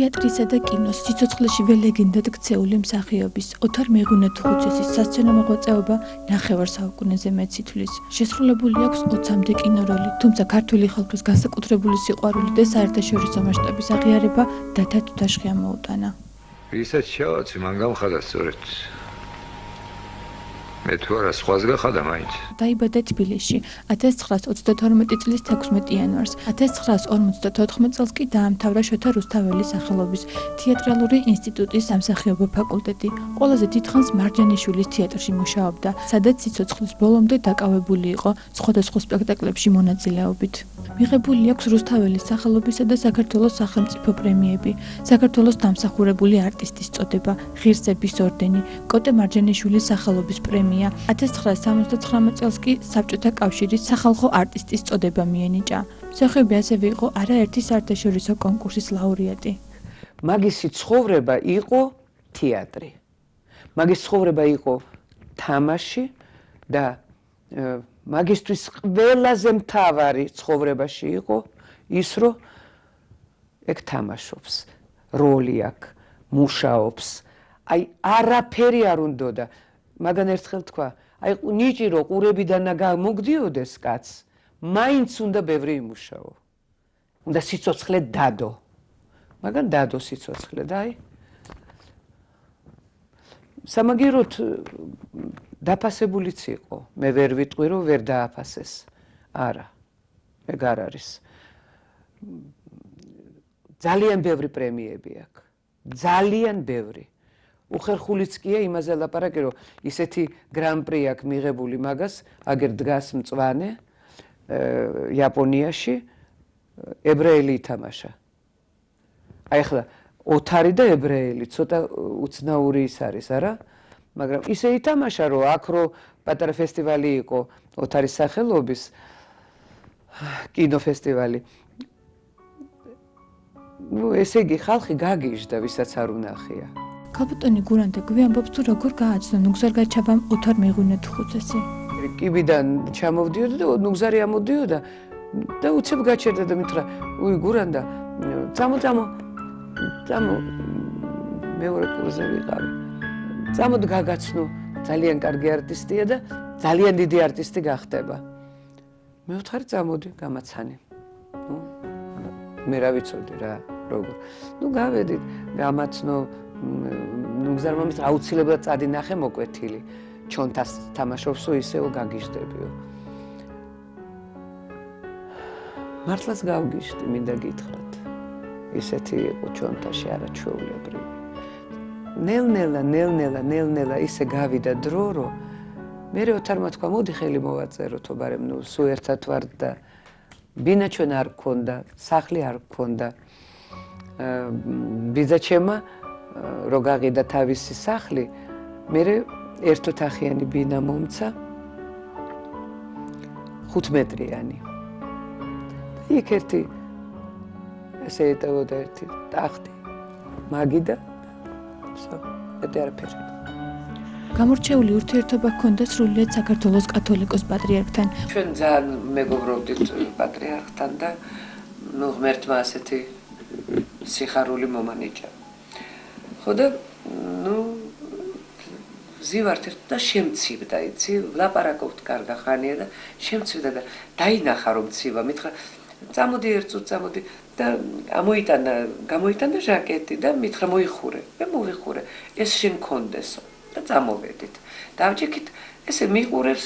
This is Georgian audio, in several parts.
თეატრისა და კინოს სიცოცხლეშივე ლეგენდად ქცეული მსახიობის ოთარ მეღვინეთუხუცესის სასცენო მოღვაწეობა ნახევარ საუკუნეზე მეტს ითვლის. შესრულებული აქვს 20-მდე კინოროლი, თუმცა ქართული ხალხის განსაკუთრებული სიყვარული და საერთაშორისო მასშტაბის აღიარება დათა თუთაშხია მოუტანა. ვისაც შევაცი, მან გამხადა სწორედ. მე თუ არა სხვას გახადა მაინც. დაიბადა თბილისში 1932 წლის 16 იანვარს. 1954 წელს კი დაამთავრა შოთა რუსთაველის სახელობის თეატრალური ინსტიტუტის სამსახიობო ფაკულტეტი. ყველაზე დიდხანს მარჯანიშვილის თეატრში მუშაობდა, სადაც სიცოცხლის ბოლომდე დაკავებული იყო სხვადასხვა სპექტაკლებში მონაწილეობით. მიღებული აქვს რუსთაველის სახელობისა და საქართველოს სახელმწიფო პრემიები, საქართველოს დამსახურებული არტისტის წოდება, ღირსების ორდენი, კოტე მარჯანიშვილის სახელობის პრემია. 1979 წელს კი საბჭოთა კავშირის სახალხო არტისტის წოდება მიენიჭა. მსახიობი ასევე იყო არაერთი საერთაშორისო კონკურსის ლაურეატი. მაგისი ცხოვრება იყო თეატრი. მაგის ცხოვრება იყო თამაში და მაგისთვის ყველაზე მთავარი ცხოვრებაში იყო ის, რომ ეგ თამაშობს, როლი აქვს, მუშაობს. აი არაფერი არ უნდოდა. მაგან ერთხელ თქვა, აი ნიჭი რო ყურებიდან გამოგდიოდეს კაცს, მაინც უნდა ბევრი იმუშაო. უნდა სიცოცხლე დადო. მაგან დადო სიცოცხლე და აი სამაგიეროდ დაფასებულიც იყო. მე ვერ ვიტყვი რომ ვერ დააფასეს. არა. ეგ არ არის. ძალიან ბევრი პრემიები აქვს. ძალიან ბევრი. უხერხულიც კია იმაზე ლაპარაკი, რომ ისეთი გრან-პრი აქვს მიღებული მაგას, აგერ დგას მწვანე იაპონიაში ებრაელი ითამაშა. აი ახლა ოთარი და ებრაელი ცოტა უცნაური ის არის, არა? მაგრამ ისე ითამაშა, რომ აქ რო პატარა ფესტივალი იყო ოთარის სახელობის კინოფესტივალი. ნუ ესე იგი ხალხი გაგიჟდა, ვისაც არ უნახია. ქალბატონი გურანდა გვიამბობს თუ როგორ გააცნო ნუგზარ-გაჩავამ ოთარ მეღვინეთუხუცესი. კიბიდან ჩამოვდიოდა და ნუგზარი ამოდიოდა და უცებ გაჩერდა და მითხრა, უი გურანდა, წამო მეორე კურსზე ვიყავი. წამოდ გაგაცნო, ძალიან კარგი არტისტია და ძალიან დიდი არტისტი გახდება. მე ვთხარი წამოდი, გამაცანი. მე რა ვიცოდი რა, როგორ. ნუ გავედით, გამაცნო ნუგზარმა მის აუცილებლად წადინახე მოკვეთილი. ჩონთას თამაშობსო ისეო გაგიჟდებიო. მართლაც გავგიჟდი, მინდა გითხრათ. ისეთი იყო ჩონთაში არაჩვეულებრივი. ნელ-ნელა ისე გავიდა დრო, რომ მერე ოთარმა თქვა, მოდი ხელი მოვაწეროთო, ბარემ ნუ სულ ერთად ვარ და ბინაჩვენ არ გქონდა, სახლი არ გქონდა. ბიძაჩემა რო გაღიდა თავისი სახლი, მერე ერთოთახიანი ბინა მომცა 5 მეტრიანი. იქ ერთი ესე ეტევოდა ერთი ტახტი, მაგი და всё, მეტი არაფერი. გამორჩეული ურთიერთობა ჰქონდა სრულიად საქართველოს კათოლიკოს პატრიარქთან. ჩვენ ძალიან მეგობრობდით პატრიარქთან და ნუ ღმერთმა ასეთი სიხარული მომანიჭა. ხო და ნუ ზივართ და შემცივდა, იცი, ვლაპარაკობთ კარგა ხანია და შემცივდა და დაინახა რომ ცივა, მითხრა წამოდი ერთწუთს წამოდი და გამოიტანა ჟაკეტი და მითხრა მოიხურე. მე მოვიხურე, ეს შენ კონდესო და წამოვედით. დავჭიქით, ესე მიყურებს,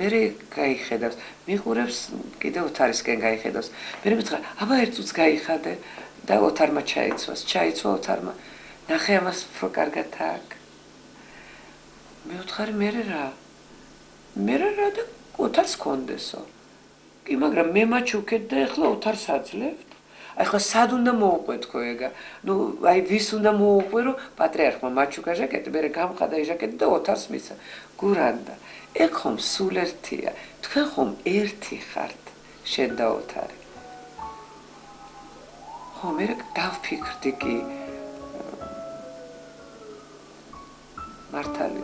მერე გაიხედავს, მიყურებს კიდევ ოთარისკენ გაიხედავს. მერე მითხრა, აბა ერთწუთს გაიხადე და ოთარმა ჩაიცვა ოთარმა. ნახე ამას უფრო კარგად აქ. მე ვთხარი მერე რა და ოთარს კონდესო. კი, მაგრამ მე მაჩუქეთ და ეხლა ოთარს აძლევთ. აი ხა სად უნდა მოუყვეთქო ეგა? ნუ აი ვის უნდა მოუყვე, რომ პატრიარქმა მაჩუკა ჟაკეტი, მერე გამხადა ჟაკეტი და ოთარს მისცა. გურანდა, ეგ ხომ სულ ერთია. თქვენ ხომ ერთი ხართ, შენ და ოთარი. ხო, მერე დავფიქრდი კი მართალი.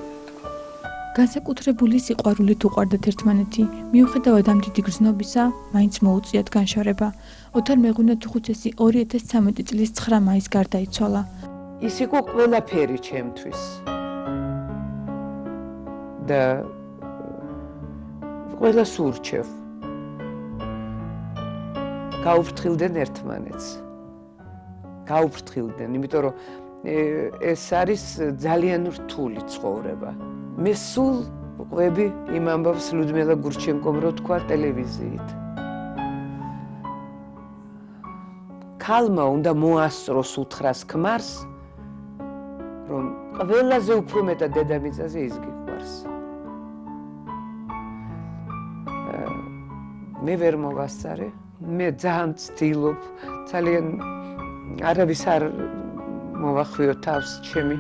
განსაკუთრებული სიყვარულით უყვარდათ ერთმანეთი. მიუხედავად ამ დიდი გრძნობისა, მაინც მოუწიათ განშორება. ოთარ მეღვინეთუხუცესი 2013 წლის 9 მაისს გარდაიცვალა. ის იყო ყველაფერი ჩემთვის. და ყველას ურჩევ. გაუფრთხილდნენ ერთმანეთს. გაუფრთხილდნენ, იმიტომ რომ ეს არის ძალიან რთული ცხოვრება. მე სულ ყვები იმ ამბავს ლუდმილა გურჩენკომ რო თქვა ტელევიზიით. ქალმა უნდა მოასწროს უთხრას ქმარს, რომ ყველაზე უფრო მეტად დედამიწაზე ის გიყვარს. მე ვერ მოვასწარე, მე ძალიან ვცდილობ, ძალიან არავის არ მოვახვიო თავს ჩემი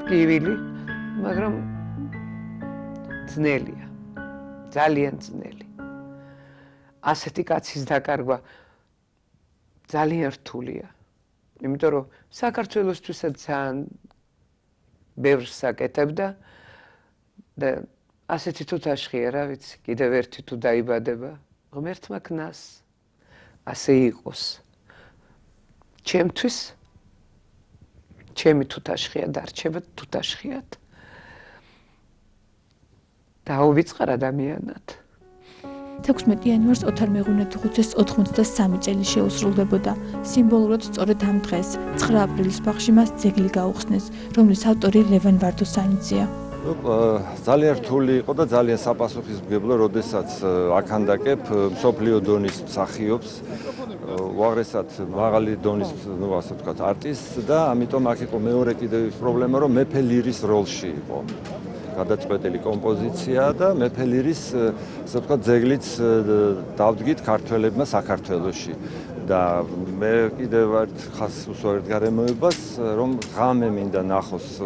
ტკივილი, მაგრამ ძნელია, ძალიან ძნელი. ასეთი კაცის დაკარგვა ძალიან რთულია. იმიტომ რომ საქართველოსთვისაც ძალიან ბევრს აკეთებდა და ასეთი თუ თაშხია, რა ვიცი, კიდევ ერთი თუ დაიბადება, ღმერთმა ქნას ასე იყოს. ჩემთვის ჩემი თუთაშხია დარჩება თუთაშხიად. დაავიწყარ ადამიანად. 16 იანვარს ოთარ მეღვინეთუხუცეს 83 წელი შეუსრულდებოდა. სიმბოლურად სწორედ ამ დღეს, 9 აპრილის ბაღში მას ძეგლი გაუხსნეს, რომლის ავტორი ლევან ვარდოსანიძეა. ძალიან რთული იყო და ძალიან საპასუხისმგებლო, როდესაც აქანდაკებ მსოფლიო დონის მსახიობს, უაღრესად მაღალი დონის, ასე ვთქვათ, არტისტს და ამიტომ აქ იყო მეორე კიდევ ის პრობლემა, რომ მეფე ლირის როლში იყო. გადაწყვეტილი კომპოზიცია და მეფე ლირის, ასე ვთქვათ, ძეგლიც დავდგით ქართველებმა საქართველოში. და მე კიდევ ხას უსვარ გარემოებას, რომ ღამე მინდა ნახოს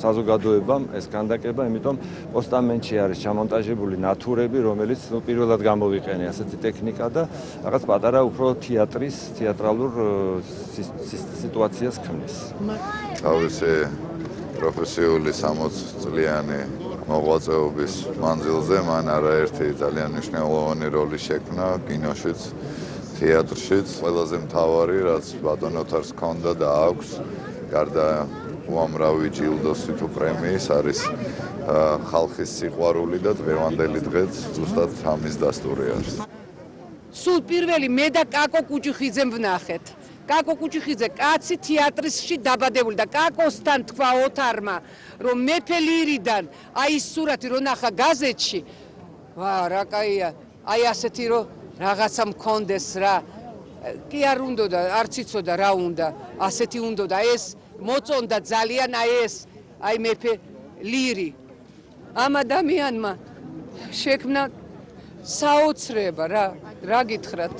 საზოგადოებამ ეს ქანდაკება, იმიტომ პოსტამენტში არის ჩამონტაჟებული ნათურები, რომელიც პირველად გამოვიყენე ასეთი ტექნიკა და რაღაც პატარა უფრო თეატრალურ სიტუაციას ქმნის. თავისი პროფესიული 60 წლიანი მოღვაწეობის მანძილზე მან არაერთი ძალიან მნიშვნელოვანი როლი შექმნა კინოშიც, თეატრშიც. ყველაზე მთავარი, რაც ბატონ ოთარს ჰქონდა და აქვს, გარდა უამრავი ჯილდოსი თუ პრემიის, არის ხალხის სიყვარული და დღევანდელი დღეც ზუსტად ამის დასტური არის. სულ პირველი მე და კაკო კუჭიხიძემ ვნახეთ. კაკო კუჭიხიძე კაცი თეატრში დაბადებული და კაკოსთან თქვა ოთარმა, რომ მეფე ლირიდან აი ის სურათი რო ნახა გაზეთში, ვა რა კაია, აი ასეთი რო რაღაცა მქონდეს რა. კი არ უნდა და არც იცოდა რა უნდა, ასეთი უნდა და ეს მოწონდა ძალიან აი მეფე ლირი. ამ ადამიანმა შექმნა საოცრება რა გითხრათ.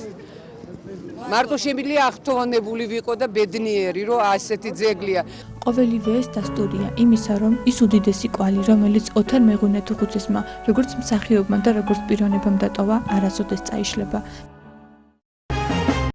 მარტო შემიძლია ახტოვანებული ვიყო და ბედნიერი, რომ ასეთი ძეგლია. ყოველივე ეს დასტურია იმისა, რომ ის უდიდესი კვალი, რომელიც ოთარ მეღვინეთუხუცესმა, როგორც მსახიობმა და როგორც პიროვნებამ დატოვა, არასოდეს წაიშლება.